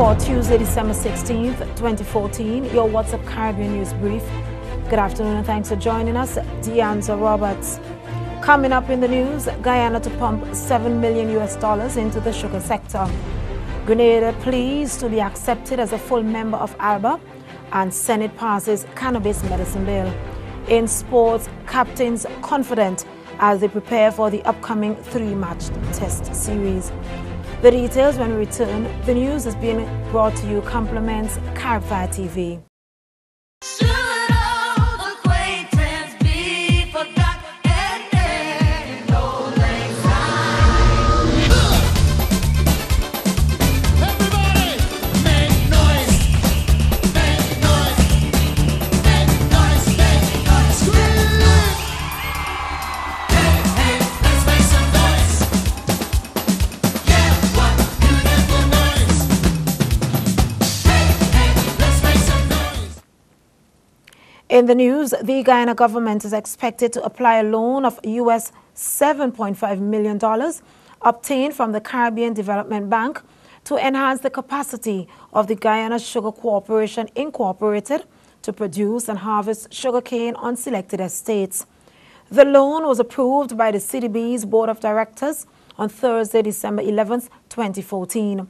For Tuesday, December 16th, 2014, your WhatsApp Caribbean News Brief. Good afternoon and thanks for joining us. Deanza Roberts. Coming up in the news, Guyana to pump $7 million into the sugar sector. Grenada pleased to be accepted as a full member of ALBA, and Senate passes cannabis medicine bill. In sports, captains confident as they prepare for the upcoming 3-match test series. The details when we return. The news is being brought to you compliments Caribfire TV. In the news, the Guyana government is expected to apply a loan of US $7.5 million obtained from the Caribbean Development Bank to enhance the capacity of the Guyana Sugar Corporation Incorporated to produce and harvest sugarcane on selected estates. The loan was approved by the CDB's Board of Directors on Thursday, December 11, 2014.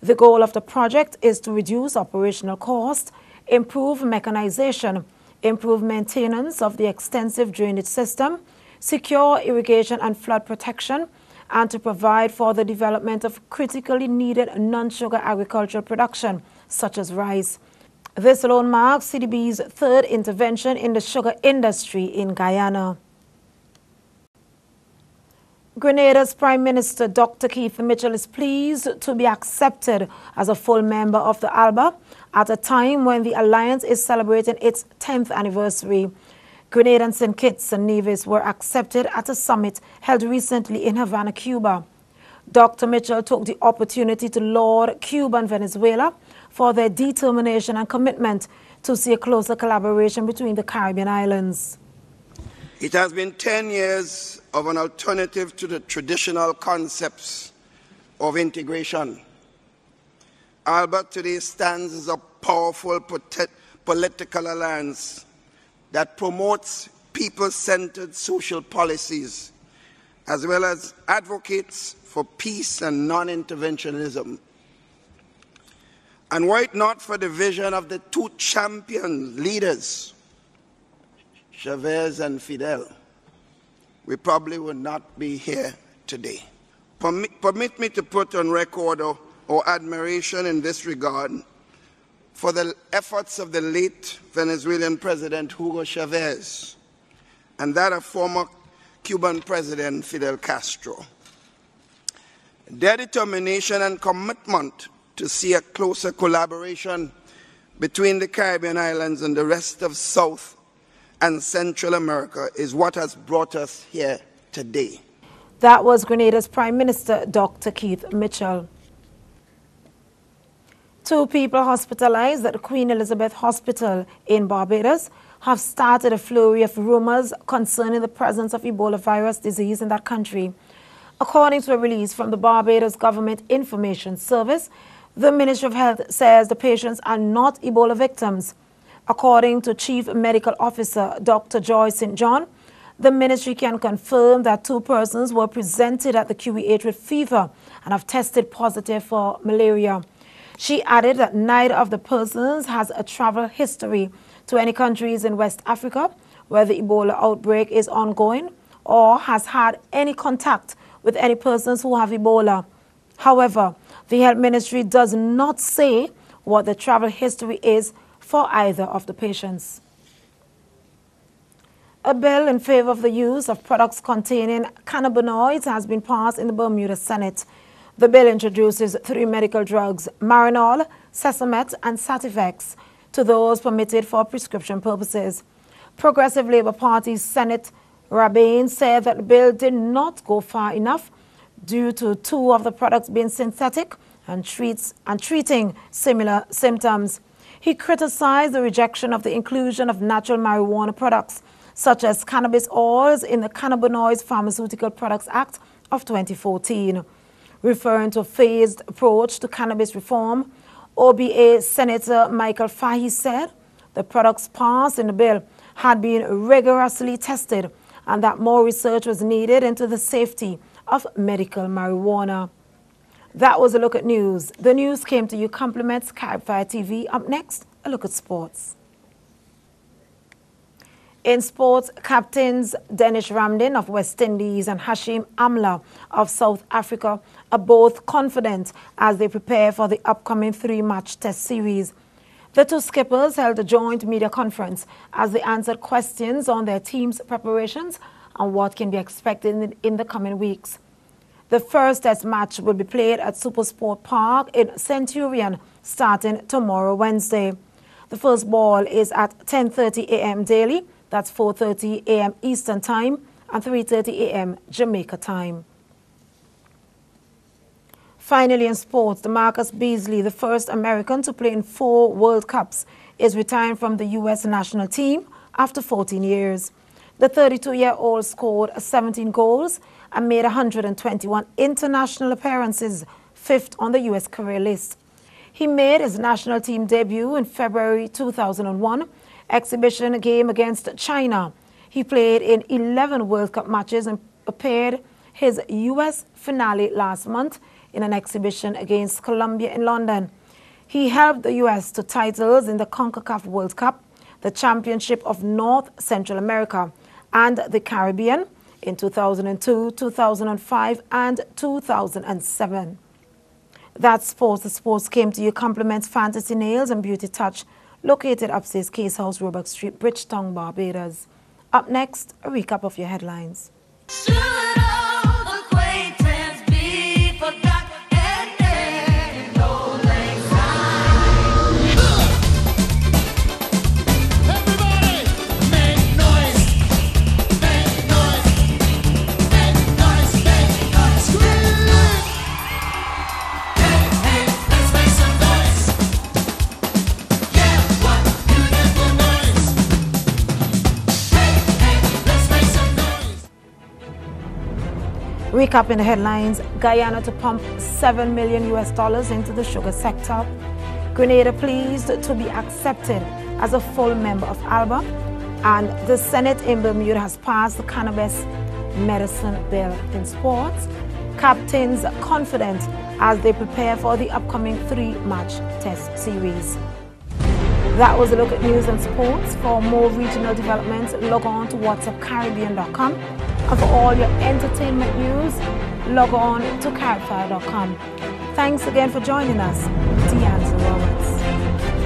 The goal of the project is to reduce operational costs, improve mechanization, improve maintenance of the extensive drainage system, secure irrigation and flood protection, and to provide for the development of critically needed non-sugar agricultural production, such as rice. This loan marks CDB's third intervention in the sugar industry in Guyana. Grenada's Prime Minister Dr. Keith Mitchell is pleased to be accepted as a full member of the ALBA at a time when the alliance is celebrating its 10th anniversary. Grenada and St. Kitts and Nevis were accepted at a summit held recently in Havana, Cuba. Dr. Mitchell took the opportunity to laud Cuba and Venezuela for their determination and commitment to see a closer collaboration between the Caribbean islands. It has been 10 years of an alternative to the traditional concepts of integration. ALBA today stands as a powerful political alliance that promotes people-centered social policies, as well as advocates for peace and non-interventionism. And were it not for the vision of the two champion leaders, Chavez and Fidel, we probably would not be here today. Permit me to put on record our admiration in this regard for the efforts of the late Venezuelan President Hugo Chavez and that of former Cuban President Fidel Castro. Their determination and commitment to see a closer collaboration between the Caribbean islands and the rest of South and Central America is what has brought us here today. That was Grenada's Prime Minister, Dr. Keith Mitchell. 2 people hospitalized at Queen Elizabeth Hospital in Barbados have started a flurry of rumors concerning the presence of Ebola virus disease in that country. According to a release from the Barbados Government Information Service, the Ministry of Health says the patients are not Ebola victims. According to Chief Medical Officer Dr. Joy St. John, the ministry can confirm that 2 persons were presented at the QE8 with fever and have tested positive for malaria. She added that neither of the persons has a travel history to any countries in West Africa where the Ebola outbreak is ongoing or has had any contact with any persons who have Ebola. However, the Health Ministry does not say what the travel history is for either of the patients. A bill in favor of the use of products containing cannabinoids has been passed in the Bermuda Senate. The bill introduces 3 medical drugs, Marinol, Sesamet, and Sativex, to those permitted for prescription purposes. Progressive Labour Party Senate Rabane said that the bill did not go far enough due to 2 of the products being synthetic and treating similar symptoms. He criticized the rejection of the inclusion of natural marijuana products, such as cannabis oils, in the Cannabinoids Pharmaceutical Products Act of 2014. Referring to a phased approach to cannabis reform, OBA Senator Michael Fahy said the products passed in the bill had been rigorously tested and that more research was needed into the safety of medical marijuana. That was a look at news. The news came to you compliments Carib Fire TV. Up next, a look at sports. In sports, captains Dennis Ramdin of West Indies and Hashim Amla of South Africa are both confident as they prepare for the upcoming 3-match test series. The two skippers held a joint media conference as they answered questions on their team's preparations and what can be expected in the coming weeks. The first test match will be played at SuperSport Park in Centurion starting tomorrow, Wednesday. The first ball is at 10:30 a.m. daily. That's 4:30 a.m. Eastern Time and 3:30 a.m. Jamaica time. Finally, in sports, DeMarcus Beasley, the first American to play in 4 World Cups, is retiring from the U.S. national team after 14 years. The 32-year-old scored 17 goals and made 121 international appearances, 5th on the U.S. career list. He made his national team debut in February 2001 exhibition game against China. He played in 11 World Cup matches and appeared his U.S. finale last month in an exhibition against Colombia in London. He helped the U.S. to titles in the CONCACAF World Cup, the Championship of North Central America, and the Caribbean in 2002, 2005, and 2007. That's sports. The sports came to you compliments Fantasy Nails and Beauty Touch, located upstairs Case House, Roebuck Street, Bridgetown, Barbados. Up next, a recap of your headlines. Recapping the headlines, Guyana to pump $7 million into the sugar sector. Grenada pleased to be accepted as a full member of ALBA. And the Senate in Bermuda has passed the cannabis medicine bill. In sports, captains confident as they prepare for the upcoming 3-match test series. That was a look at news and sports. For more regional developments, log on to whatsapcaribbean.com. And for all your entertainment news, log on to caribfire.com. Thanks again for joining us. Deanne Roberts.